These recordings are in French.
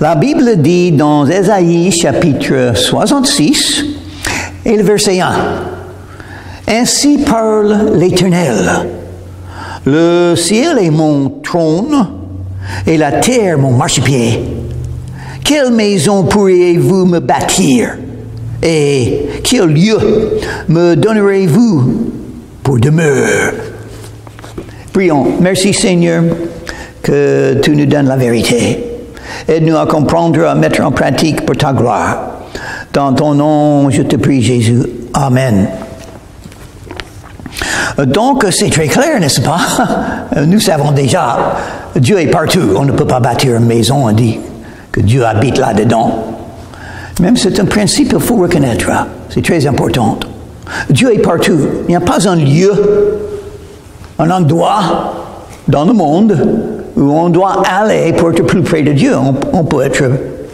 La Bible dit dans Ésaïe chapitre 66 et le verset 1, « Ainsi parle l'Éternel, le ciel est mon trône et la terre mon marchepied. Quelle maison pourriez-vous me bâtir et quel lieu me donnerez-vous pour demeure? » Prions. Merci Seigneur que tu nous donnes la vérité. Aide-nous à comprendre, à mettre en pratique pour ta gloire. Dans ton nom, je te prie Jésus. Amen. Donc, c'est très clair, n'est-ce pas? Nous savons déjà, Dieu est partout. On ne peut pas bâtir une maison, on dit que Dieu habite là-dedans. Même c'est un principe qu'il faut reconnaître. C'est très important. Dieu est partout. Il n'y a pas un lieu, un endroit dans le monde où on doit aller pour être plus près de Dieu. On peut être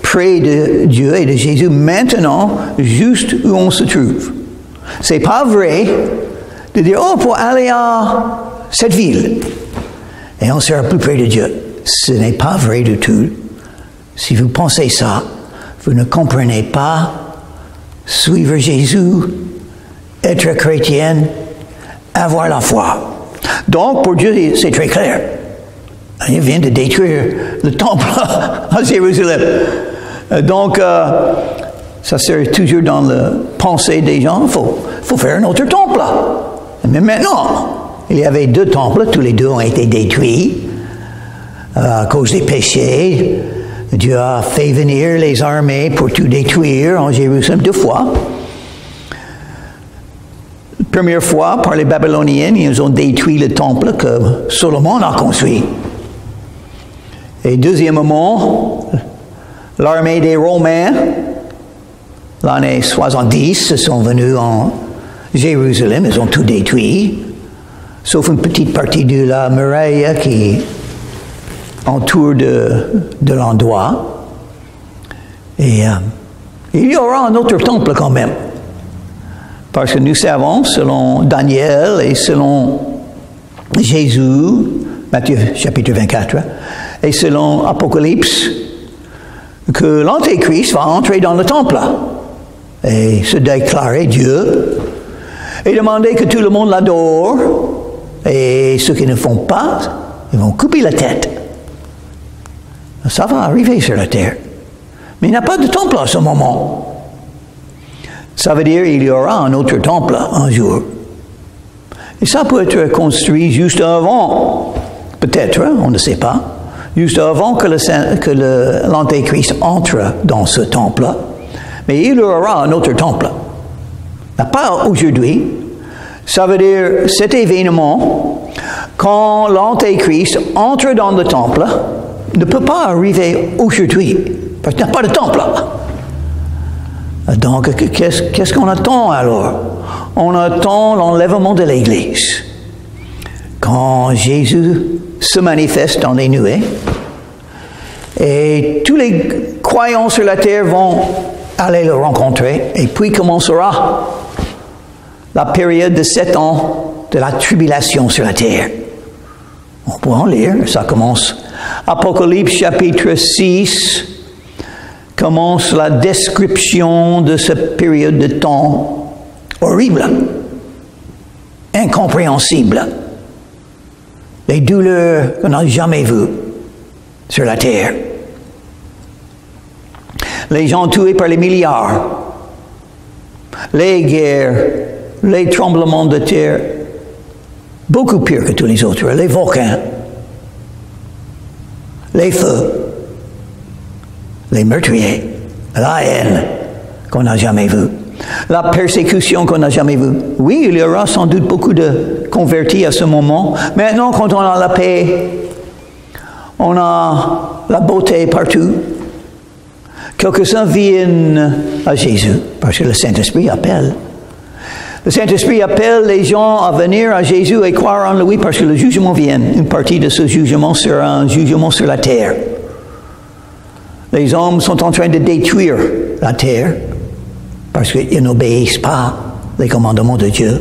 près de Dieu et de Jésus maintenant, juste où on se trouve. C'est pas vrai de dire, oh, pour aller à cette ville, et on sera plus près de Dieu. Ce n'est pas vrai du tout. Si vous pensez ça, vous ne comprenez pas suivre Jésus, être chrétien, avoir la foi. Donc, pour Dieu, c'est très clair. Il vient de détruire le temple à Jérusalem. Donc, ça serait toujours dans la pensée des gens, il faut faire un autre temple. Mais maintenant, il y avait 2 temples, tous les 2 ont été détruits à cause des péchés. Dieu a fait venir les armées pour tout détruire en Jérusalem 2 fois. La première fois, par les Babyloniens, ils ont détruit le temple que Salomon a construit. Et deuxièmement, l'armée des Romains, l'année 70, sont venus en Jérusalem, ils ont tout détruit, sauf une petite partie de la muraille qui entoure de l'endroit. Et il y aura un autre temple quand même. Parce que nous savons, selon Daniel et selon Jésus, Matthieu chapitre 24, et selon Apocalypse, que l'Antéchrist va entrer dans le temple et se déclarer Dieu et demander que tout le monde l'adore, et ceux qui ne font pas, ils vont couper la tête. Ça va arriver sur la terre. Mais il n'y a pas de temple à ce moment. Ça veut dire qu'il y aura un autre temple un jour. Et ça peut être construit juste avant, peut-être, on ne sait pas, juste avant que l'Antéchrist entre dans ce temple. Mais il y aura un autre temple. Pas aujourd'hui. Ça veut dire cet événement, quand l'Antéchrist entre dans le temple, ne peut pas arriver aujourd'hui, parce qu'il n'y a pas de temple. Donc, qu'est-ce qu'on attend alors? On attend l'enlèvement de l'Église. Quand Jésus se manifeste dans les nuées, et tous les croyants sur la terre vont aller le rencontrer, et puis commencera la période de 7 ans de la tribulation sur la terre. On peut en lire, ça commence. Apocalypse chapitre 6 commence la description de cette période de temps horrible, incompréhensible, les douleurs qu'on n'a jamais vues sur la terre. Les gens tués par les milliards, les guerres, les tremblements de terre, beaucoup pire que tous les autres, les volcans, les feux, les meurtriers, la haine qu'on n'a jamais vue, la persécution qu'on n'a jamais vue. Oui, il y aura sans doute beaucoup de convertis à ce moment. Maintenant, quand on a la paix, on a la beauté partout. Quelques-uns viennent à Jésus, parce que le Saint-Esprit appelle. Le Saint-Esprit appelle les gens à venir à Jésus et croire en lui, parce que le jugement vient. Une partie de ce jugement sera un jugement sur la terre. Les hommes sont en train de détruire la terre, parce qu'ils n'obéissent pas les commandements de Dieu.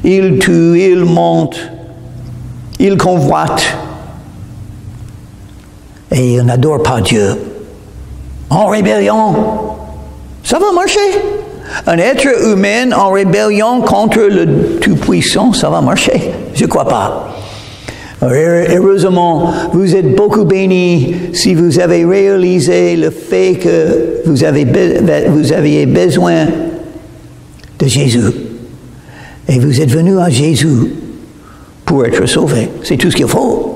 Ils tuent, ils mentent, ils convoitent, et ils n'adorent pas Dieu. en rébellion, ça va marcher. Un être humain en rébellion contre le Tout-Puissant, ça va marcher. Je ne crois pas. Heureusement, vous êtes beaucoup bénis si vous avez réalisé le fait que vous aviez besoin de Jésus. Et vous êtes venu à Jésus pour être sauvé. C'est tout ce qu'il faut.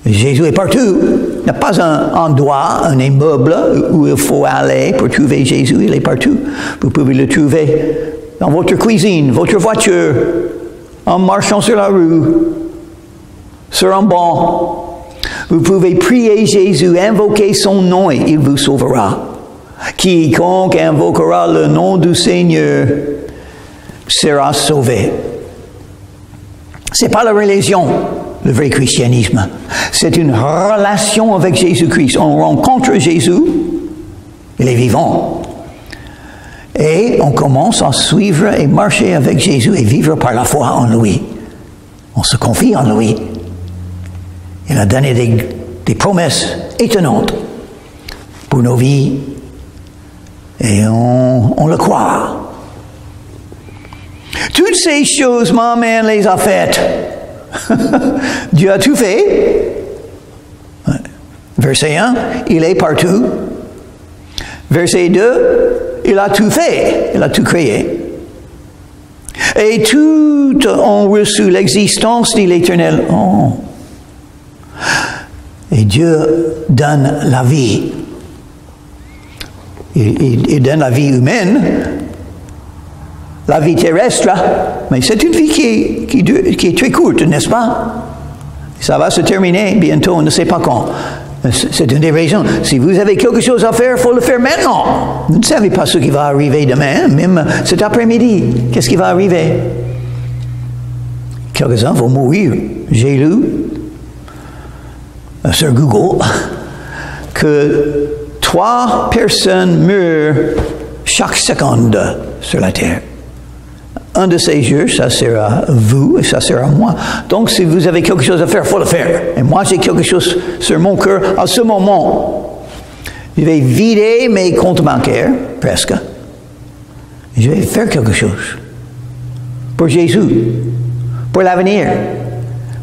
Jésus est partout. Il n'y a pas un endroit, un immeuble où il faut aller pour trouver Jésus. Il est partout. Vous pouvez le trouver dans votre cuisine, votre voiture, en marchant sur la rue, sur un banc. Vous pouvez prier Jésus, invoquer son nom et il vous sauvera. Quiconque invoquera le nom du Seigneur sera sauvé. Ce n'est pas la religion, le vrai christianisme. C'est une relation avec Jésus-Christ. On rencontre Jésus, il est vivant. Et on commence à suivre et marcher avec Jésus et vivre par la foi en lui. On se confie en lui. Il a donné des promesses étonnantes pour nos vies et on le croit. Toutes ces choses, ma mère les a faites. Dieu a tout fait. Verset 1, il est partout. Verset 2, il a tout fait. Il a tout créé. Et tout ont reçu l'existence de l'Éternel. Oh. Et Dieu donne la vie. Il donne la vie humaine, la vie terrestre, mais c'est une vie qui est très courte, n'est-ce pas? Ça va se terminer bientôt, on ne sait pas quand. C'est une des raisons. Si vous avez quelque chose à faire, il faut le faire maintenant. Vous ne savez pas ce qui va arriver demain, même cet après-midi. Qu'est-ce qui va arriver? Quelques-uns vont mourir. J'ai lu sur Google que 3 personnes meurent chaque seconde sur la terre. Un de ces jours, ça sera vous et ça sera moi. Donc, si vous avez quelque chose à faire, il faut le faire. Et moi, j'ai quelque chose sur mon cœur à ce moment. Je vais vider mes comptes bancaires, presque. Je vais faire quelque chose. Pour Jésus. Pour l'avenir.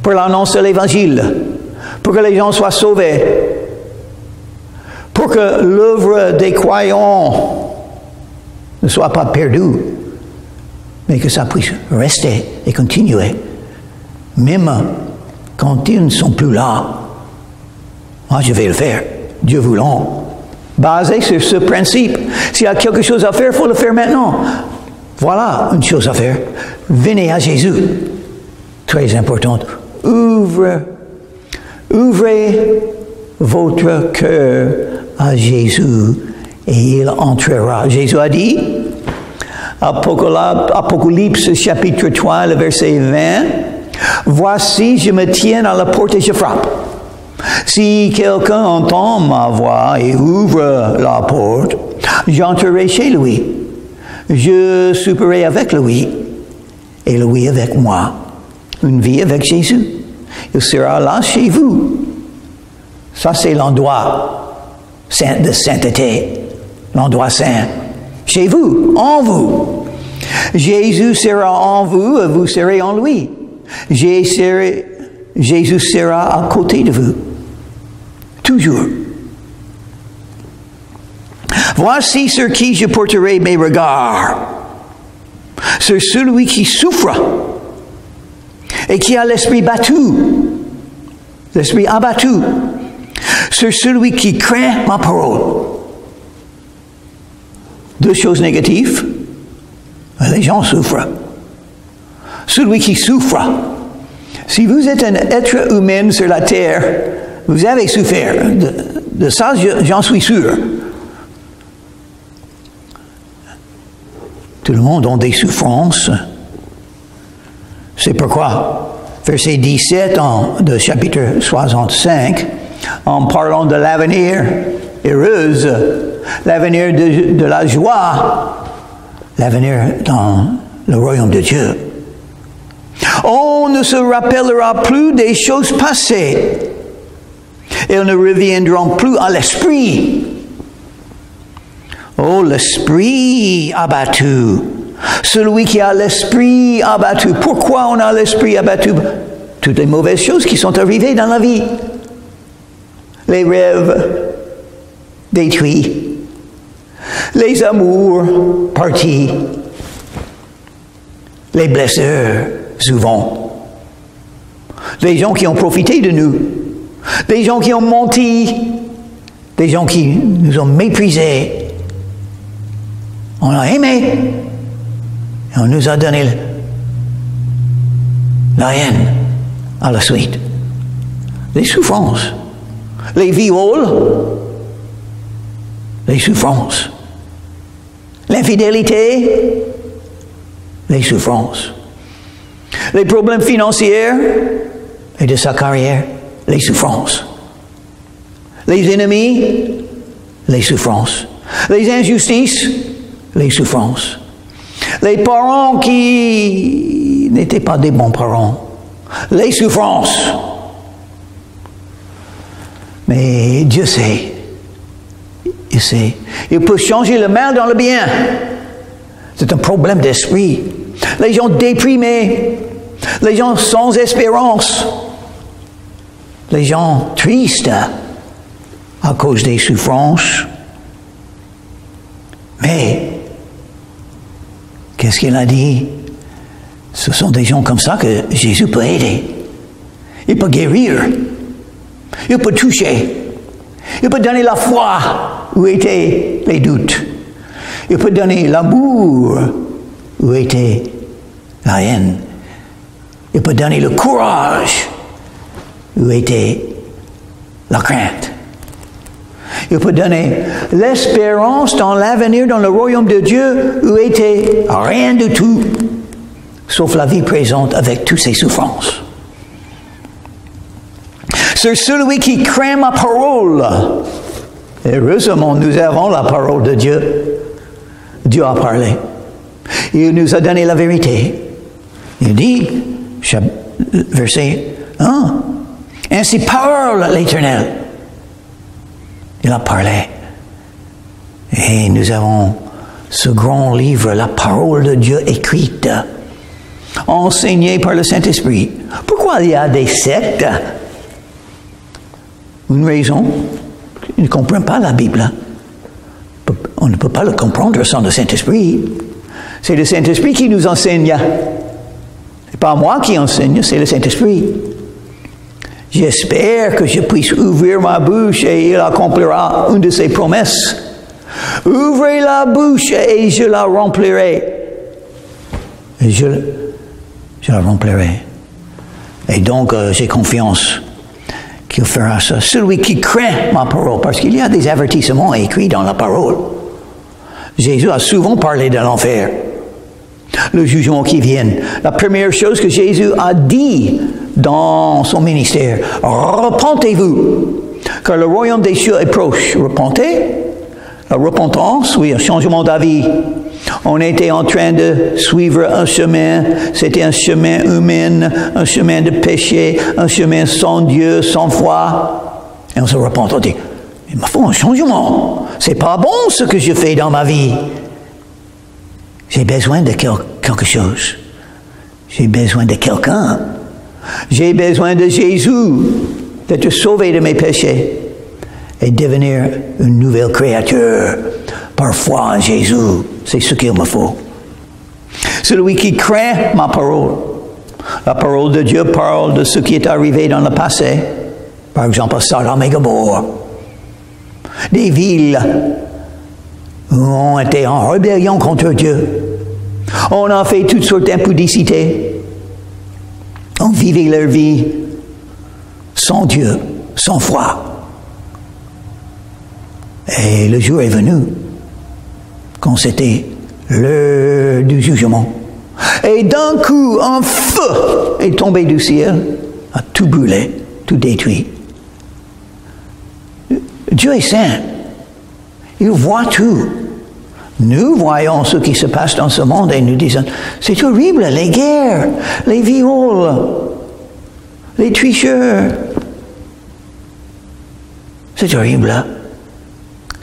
Pour l'annoncer l'Évangile. Pour que les gens soient sauvés. Pour que l'œuvre des croyants ne soit pas perdue. Mais que ça puisse rester et continuer. Même quand ils ne sont plus là. Moi, je vais le faire. Dieu voulant. Basé sur ce principe. S'il y a quelque chose à faire, il faut le faire maintenant. Voilà une chose à faire. Venez à Jésus. Très importante. Ouvrez votre cœur à Jésus et il entrera. Jésus a dit, Apocalypse chapitre 3, le verset 20, « Voici, je me tiens à la porte et je frappe. Si quelqu'un entend ma voix et ouvre la porte, j'entrerai chez lui. Je souperai avec lui et lui avec moi. » Une vie avec Jésus. Il sera là chez vous. Ça, c'est l'endroit de sainteté. L'endroit saint. Chez vous, en vous. Jésus sera en vous et vous serez en lui. Jésus sera à côté de vous. Toujours. Voici sur qui je porterai mes regards. Sur celui qui souffre et qui a l'esprit battu. L'esprit abattu. Sur celui qui craint ma parole. 2 choses négatives. Les gens souffrent. Celui qui souffre. Si vous êtes un être humain sur la terre, vous avez souffert. De ça, j'en suis sûr. Tout le monde a des souffrances. C'est pourquoi, verset 17 de chapitre 65, en parlant de l'avenir heureuse, l'avenir de la joie, l'avenir dans le royaume de Dieu. On ne se rappellera plus des choses passées. Elles ne reviendront plus à l'esprit. Oh, l'esprit abattu. Celui qui a l'esprit abattu. Pourquoi on a l'esprit abattu? Toutes les mauvaises choses qui sont arrivées dans la vie. Les rêves détruits. Les amours partis. Les blessures, souvent. Les gens qui ont profité de nous. Des gens qui ont menti. Des gens qui nous ont méprisés. On a aimé. Et on nous a donné la haine à la suite. Les souffrances. Les viols. Les souffrances. L'infidélité. Les souffrances. Les problèmes financiers et de sa carrière. Les souffrances. Les ennemis. Les souffrances. Les injustices. Les souffrances. Les parents qui n'étaient pas des bons parents. Les souffrances. Mais Dieu sait. Il sait. Il peut changer le mal dans le bien. C'est un problème d'esprit. Les gens déprimés. Les gens sans espérance. Les gens tristes à cause des souffrances. Mais qu'est-ce qu'il a dit? Ce sont des gens comme ça que Jésus peut aider. Il peut guérir. Il peut toucher. Il peut donner la foi où étaient les doutes. Il peut donner l'amour où était la haine. Il peut donner le courage où était la crainte. Il peut donner l'espérance dans l'avenir, dans le royaume de Dieu, où était rien du tout, sauf la vie présente avec toutes ses souffrances. C'est celui qui craint ma parole. Heureusement, nous avons la parole de Dieu. Dieu a parlé. Il nous a donné la vérité. Il dit, verset 1, ainsi parle l'Éternel. Il a parlé. Et nous avons ce grand livre, la parole de Dieu écrite, enseignée par le Saint-Esprit. Pourquoi il y a des sectes? Une raison, ils ne comprennent pas la Bible. On ne peut pas le comprendre sans le Saint-Esprit. C'est le Saint-Esprit qui nous enseigne. Ce n'est pas moi qui enseigne, c'est le Saint-Esprit. J'espère que je puisse ouvrir ma bouche et il accomplira une de ses promesses. Ouvrez la bouche et je la remplirai. Et je la remplirai. Et donc, j'ai confiance qu'il fera ça. Celui qui craint ma parole, parce qu'il y a des avertissements écrits dans la parole. Jésus a souvent parlé de l'enfer, le jugement qui vient. La première chose que Jésus a dit dans son ministère, repentez-vous, car le royaume des cieux est proche. Repentez. La repentance, oui, un changement d'avis. On était en train de suivre un chemin, c'était un chemin humain, un chemin de péché, un chemin sans Dieu, sans foi. Et on se repent, on dit, il me faut un changement. C'est pas bon ce que je fais dans ma vie. J'ai besoin de quelque chose. J'ai besoin de quelqu'un. J'ai besoin de Jésus, d'être sauvé de mes péchés et devenir une nouvelle créature par foi en Jésus. C'est ce qu'il me faut. Celui qui craint ma parole. La parole de Dieu parle de ce qui est arrivé dans le passé. Par exemple, Sodome et Gomorrhe. Des villes où on était en rébellion contre Dieu. On a fait toutes sortes d'impudicités. On vivait leur vie sans Dieu, sans foi. Et le jour est venu quand c'était l'heure du jugement. Et d'un coup, un feu est tombé du ciel, a tout brûlé, tout détruit. Dieu est saint. Il voit tout. Nous voyons ce qui se passe dans ce monde et nous disons, c'est horrible, les guerres, les viols, les tricheurs. C'est horrible.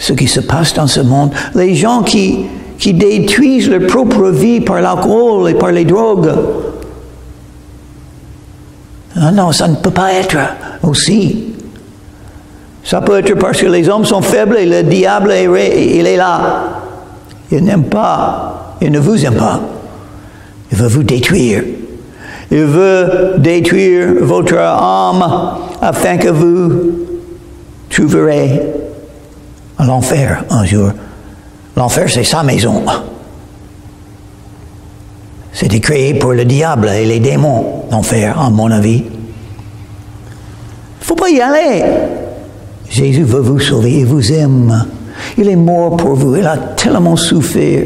ce qui se passe dans ce monde. Les gens qui détruisent leur propre vie par l'alcool et par les drogues. Non, ça ne peut pas être aussi. Ça peut être parce que les hommes sont faibles et le diable, il est là. Il n'aime pas, il ne vous aime pas. Il veut vous détruire. Il veut détruire votre âme afin que vous trouverez l'enfer un jour. L'enfer, c'est sa maison. C'était créé pour le diable et les démons, l'enfer, à mon avis. Il ne faut pas y aller. Jésus veut vous sauver, il vous aime. Il est mort pour vous. Il a tellement souffert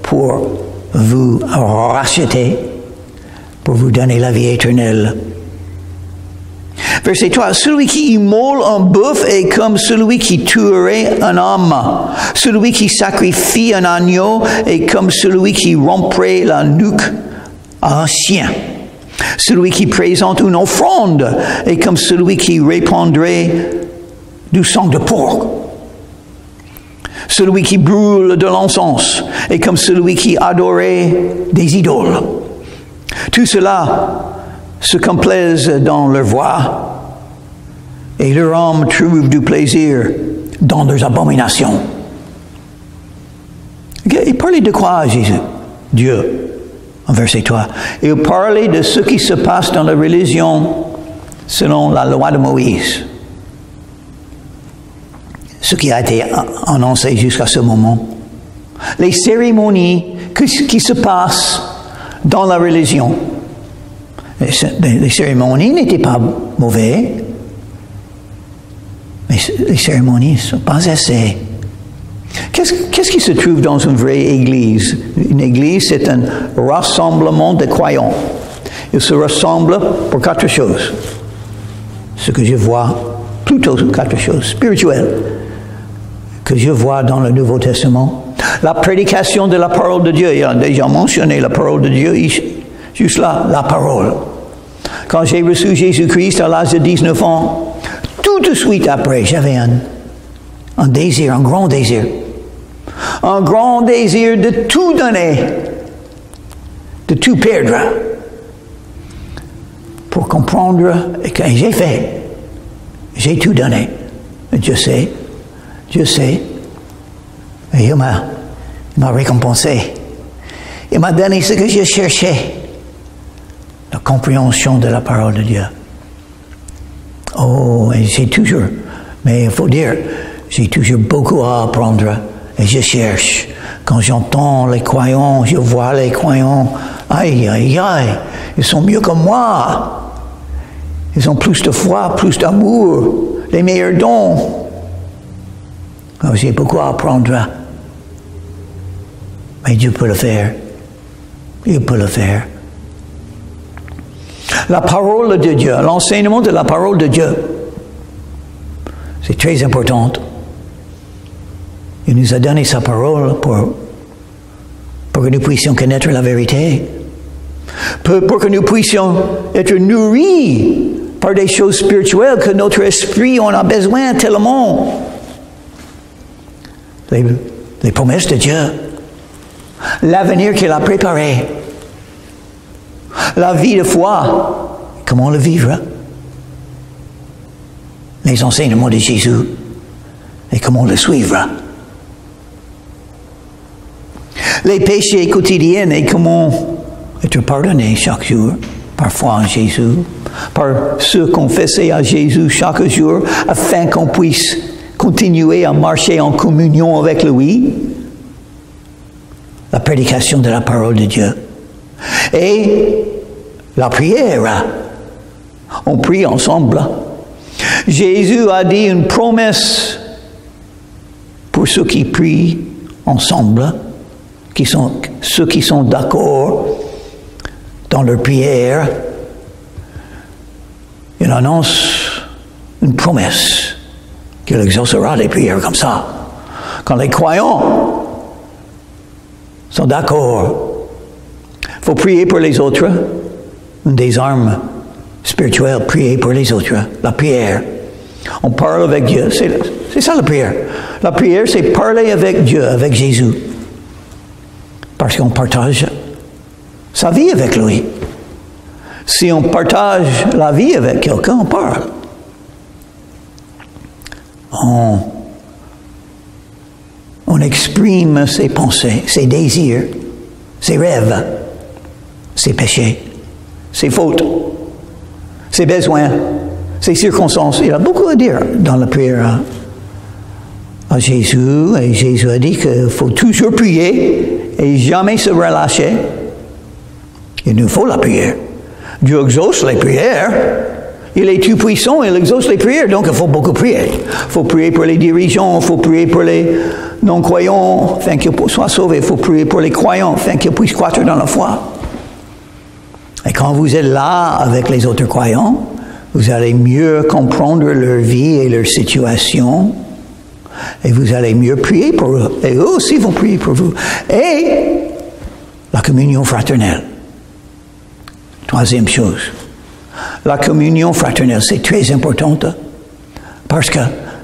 pour vous racheter, pour vous donner la vie éternelle. Verset 3, celui qui immole un bœuf est comme celui qui tuerait un homme. Celui qui sacrifie un agneau est comme celui qui romprait la nuque à un chien. Celui qui présente une offrande est comme celui qui répandrait du sang de porc. Celui qui brûle de l'encens est comme celui qui adorait des idoles. Tout cela se complaisent dans leur voix et leur âme trouve du plaisir dans leurs abominations. Il parlait de quoi, Jésus? Dieu, en verset 3. Il parlait de ce qui se passe dans la religion selon la loi de Moïse. Ce qui a été annoncé jusqu'à ce moment. Les cérémonies qui se passent dans la religion. Les cérémonies n'étaient pas mauvaises, mais les cérémonies ne sont pas assez. Qu'est-ce qui se trouve dans une vraie église? Une église, c'est un rassemblement de croyants. Ils se rassemblent pour quatre choses. Ce que je vois, plutôt quatre choses spirituelles, que je vois dans le Nouveau Testament. La prédication de la parole de Dieu. Il a déjà mentionné la parole de Dieu. Juste là, la parole. Quand j'ai reçu Jésus-Christ à l'âge de 19 ans, tout de suite après, j'avais un désir, un grand désir. Un grand désir de tout donner, de tout perdre, pour comprendre ce que j'ai fait. J'ai tout donné. Dieu sait. Et il m'a récompensé. Il m'a donné ce que je cherchais. La compréhension de la parole de Dieu. Oh, et mais il faut dire, j'ai toujours beaucoup à apprendre. Et je cherche. Quand j'entends les croyants, je vois les croyants. Aïe, aïe, aïe. Ils sont mieux que moi. Ils ont plus de foi, plus d'amour, les meilleurs dons. Alors, j'ai beaucoup à apprendre. Mais Dieu peut le faire. Il peut le faire. La parole de Dieu, l'enseignement de la parole de Dieu, c'est très important. Il nous a donné sa parole pour que nous puissions connaître la vérité. Pour que nous puissions être nourris par des choses spirituelles que notre esprit en a besoin tellement. Les promesses de Dieu. L'avenir qu'il a préparé. La vie de foi. Comment le vivre? Les enseignements de Jésus. Et comment le suivre? Les péchés quotidiens et comment être pardonné chaque jour, par foi en Jésus, par se confesser à Jésus chaque jour, afin qu'on puisse continuer à marcher en communion avec lui. La prédication de la parole de Dieu. Et la prière. On prie ensemble. Jésus a dit une promesse pour ceux qui prient ensemble, ceux qui sont d'accord dans leur prière. Il annonce une promesse qu'il exaucera les prières comme ça. Quand les croyants sont d'accord, il faut prier pour les autres. Une des armes spirituelles, prier pour les autres, la prière. On parle avec Dieu. C'est ça la prière. La prière, c'est parler avec Dieu, avec Jésus. Parce qu'on partage sa vie avec lui. Si on partage la vie avec quelqu'un, on parle. On exprime ses pensées, ses désirs, ses rêves, ses péchés, ses fautes, ses besoins, ses circonstances. Il y a beaucoup à dire dans la prière à Jésus. Et Jésus a dit qu'il faut toujours prier et jamais se relâcher. Il nous faut la prière. Dieu exauce les prières. Il est tout puissant, il exauce les prières, donc il faut beaucoup prier. Il faut prier pour les dirigeants, il faut prier pour les non-croyants, afin qu'ils soient sauvés. Il faut prier pour les croyants, afin qu'ils puissent croître dans la foi. Et quand vous êtes là avec les autres croyants, vous allez mieux comprendre leur vie et leur situation. Et vous allez mieux prier pour eux. Et eux aussi vont prier pour vous. Et la communion fraternelle. Troisième chose. La communion fraternelle, c'est très important parce que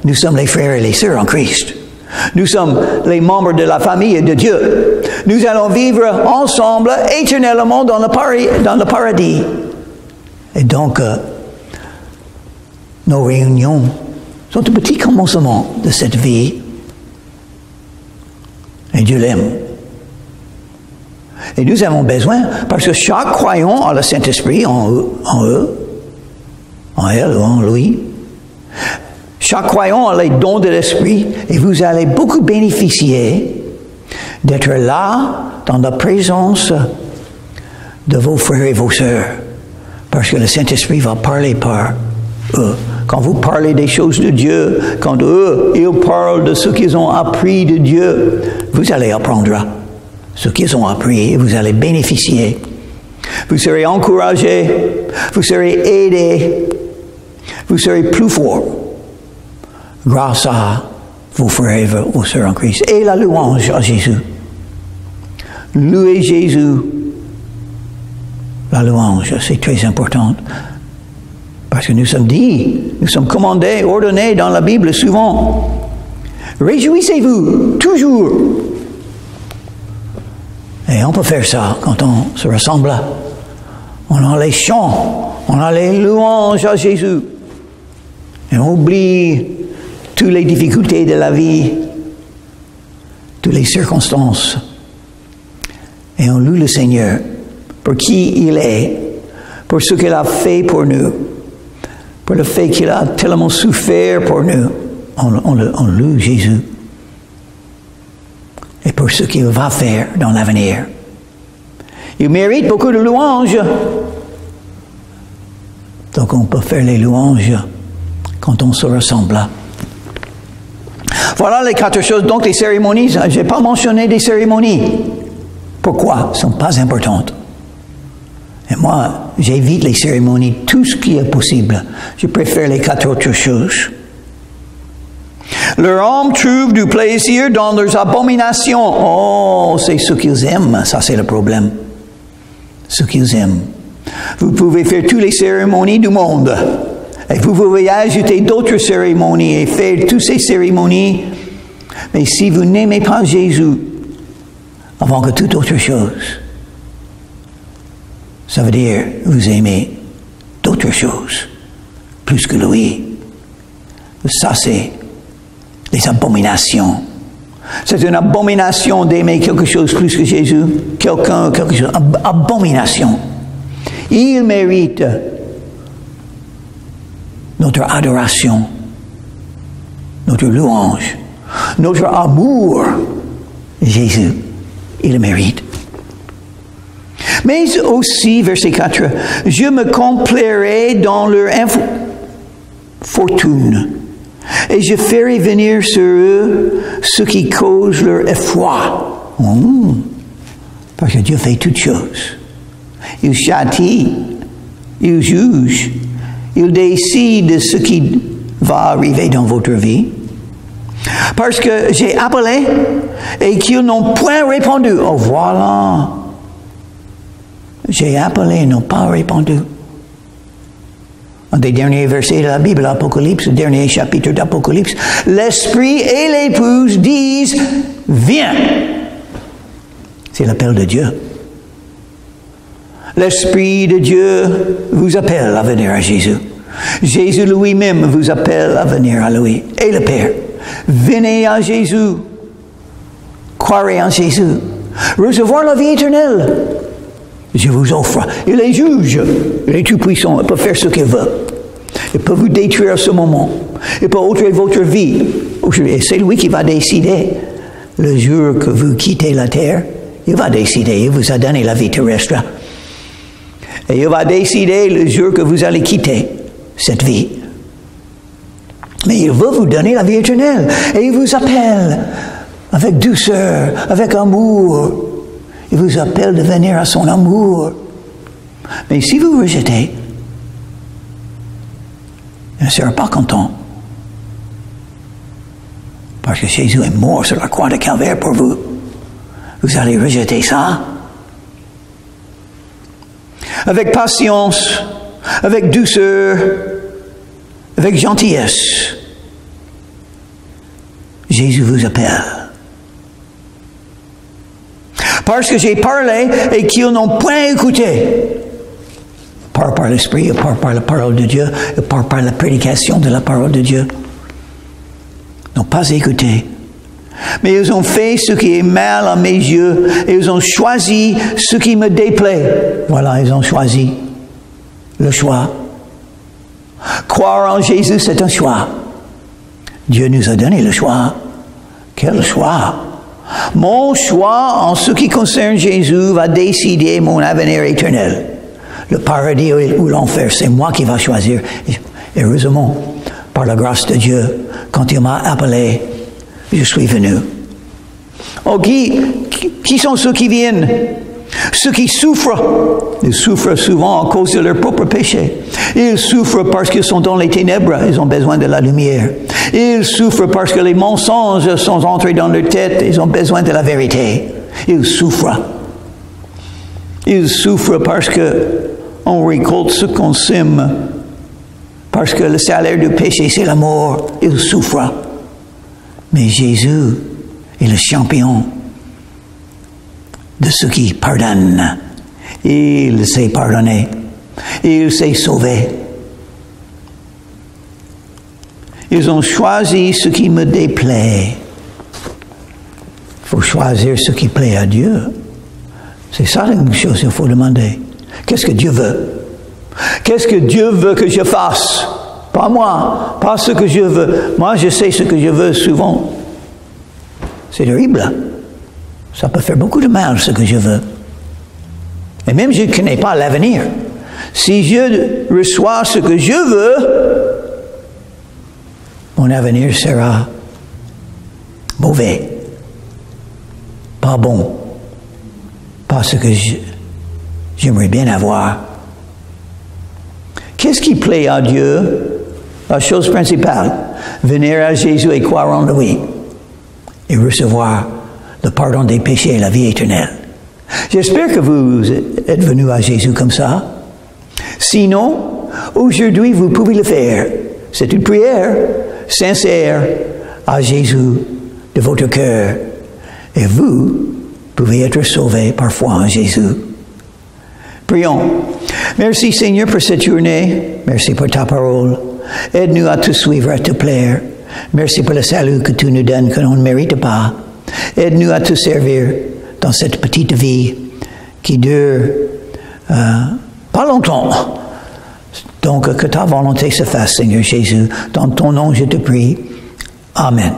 nous sommes les frères et les sœurs en Christ. Nous sommes les membres de la famille de Dieu. Nous allons vivre ensemble éternellement dans le paradis. Et donc, nos réunions sont un petit commencement de cette vie. Et Dieu l'aime. Et nous avons besoin, parce que chaque croyant a le Saint-Esprit en eux, en elle ou en lui. Chaque croyant a les dons de l'Esprit et vous allez beaucoup bénéficier d'être là dans la présence de vos frères et vos sœurs. Parce que le Saint-Esprit va parler par eux. Quand vous parlez des choses de Dieu, quand eux, ils parlent de ce qu'ils ont appris de Dieu, vous allez apprendre ce qu'ils ont appris et vous allez bénéficier. Vous serez encouragés, vous serez aidés, vous serez plus forts grâce à vos frères et vos sœurs en Christ. Et la louange à Jésus. Louer Jésus. La louange, c'est très important. Parce que nous sommes commandés, ordonnés dans la Bible souvent. Réjouissez-vous, toujours. Et on peut faire ça quand on se ressemble. On a les chants, on a les louanges à Jésus. Et on oublie toutes les difficultés de la vie, toutes les circonstances. Et on loue le Seigneur pour qui il est, pour ce qu'il a fait pour nous, pour le fait qu'il a tellement souffert pour nous. On loue Jésus. Et pour ce qu'il va faire dans l'avenir. Il mérite beaucoup de louanges. Donc on peut faire les louanges quand on se ressemble. Voilà les 4 choses. Donc les cérémonies, je n'ai pas mentionné des cérémonies. Pourquoi? Elles ne sont pas importantes. Et moi, j'évite les cérémonies, tout ce qui est possible. Je préfère les 4 autres choses. Leur âme trouve du plaisir dans leurs abominations. Oh, c'est ce qu'ils aiment. Ça, c'est le problème. Ce qu'ils aiment. Vous pouvez faire toutes les cérémonies du monde. Et vous pouvez ajouter d'autres cérémonies et faire toutes ces cérémonies. Mais si vous n'aimez pas Jésus avant que toute autre chose, ça veut dire vous aimez d'autres choses plus que lui. Ça, c'est les abominations. C'est une abomination d'aimer quelque chose plus que Jésus. Quelque chose. Abomination. Il mérite notre adoration, notre louange, notre amour. Jésus, il le mérite. Mais aussi, verset 4, je me complairai dans leur infortune. Et je ferai venir sur eux ce qui cause leur effroi. Parce que Dieu fait toutes choses. Il châtie, il juge, il décide ce qui va arriver dans votre vie. Parce que j'ai appelé et qu'ils n'ont point répondu. Oh voilà. J'ai appelé et n'ont pas répondu. Un des derniers versets de la Bible, l'Apocalypse, le dernier chapitre d'Apocalypse, l'Esprit et l'épouse disent « Viens ». C'est l'appel de Dieu. L'Esprit de Dieu vous appelle à venir à Jésus. Jésus lui-même vous appelle à venir à lui. Et le Père. Venez à Jésus. Croirez en Jésus. Recevoir la vie éternelle. Je vous offre. Il est juge. Il est tout puissant. Il peut faire ce qu'il veut. Il peut vous détruire à ce moment. Il peut ôter votre vie. Et c'est lui qui va décider. Le jour que vous quittez la terre, il va décider. Il vous a donné la vie terrestre. Et il va décider le jour que vous allez quitter cette vie. Mais il veut vous donner la vie éternelle. Et il vous appelle avec douceur, avec amour. Il vous appelle de venir à son amour. Mais si vous rejetez, il ne sera pas content. Parce que Jésus est mort sur la croix de Calvaire pour vous. Vous allez rejeter ça. Avec patience, avec douceur, avec gentillesse. Jésus vous appelle. Parce que j'ai parlé et qu'ils n'ont point écouté. Par l'Esprit, par la parole de Dieu, par la prédication de la parole de Dieu. N'ont pas écouté. Mais ils ont fait ce qui est mal à mes yeux et ils ont choisi ce qui me déplaît. Voilà, ils ont choisi le choix. Croire en Jésus, c'est un choix. Dieu nous a donné le choix. Quel choix! Mon choix en ce qui concerne Jésus va décider mon avenir éternel. Le paradis ou l'enfer, c'est moi qui va choisir. Et heureusement, par la grâce de Dieu, quand il m'a appelé, je suis venu. Oh, qui sont ceux qui viennent? Ceux qui souffrent. Ils souffrent souvent à cause de leur propre péché. Ils souffrent parce qu'ils sont dans les ténèbres. Ils ont besoin de la lumière. Ils souffrent parce que les mensonges sont entrés dans leur tête. Ils ont besoin de la vérité. Ils souffrent. Ils souffrent parce qu'on récolte ce qu'on sème. Parce que le salaire du péché, c'est la mort. Ils souffrent. Mais Jésus est le champion de ceux qui pardonnent. Il s'est pardonné. Il s'est sauvé. Ils ont choisi ce qui me déplaît. Il faut choisir ce qui plaît à Dieu. C'est ça la chose qu'il faut demander. Qu'est-ce que Dieu veut? Qu'est-ce que Dieu veut que je fasse? Pas moi, pas ce que je veux. Moi, je sais ce que je veux souvent. C'est horrible. Ça peut faire beaucoup de mal, ce que je veux. Et même je ne connais pas l'avenir. Si je reçois ce que je veux, mon avenir sera mauvais. Pas bon. Pas ce que j'aimerais bien avoir. Qu'est-ce qui plaît à Dieu? La chose principale, venir à Jésus et croire en lui et recevoir le pardon des péchés et la vie éternelle. J'espère que vous êtes venus à Jésus comme ça. Sinon, aujourd'hui, vous pouvez le faire. C'est une prière sincère à Jésus de votre cœur. Et vous pouvez être sauvés parfois en Jésus. Prions. Merci Seigneur pour cette journée. Merci pour ta parole. Aide-nous à te suivre, à te plaire. Merci pour le salut que tu nous donnes, que l'on ne mérite pas. Aide-nous à te servir dans cette petite vie qui dure pas longtemps. Donc que ta volonté se fasse, Seigneur Jésus. Dans ton nom, je te prie. Amen.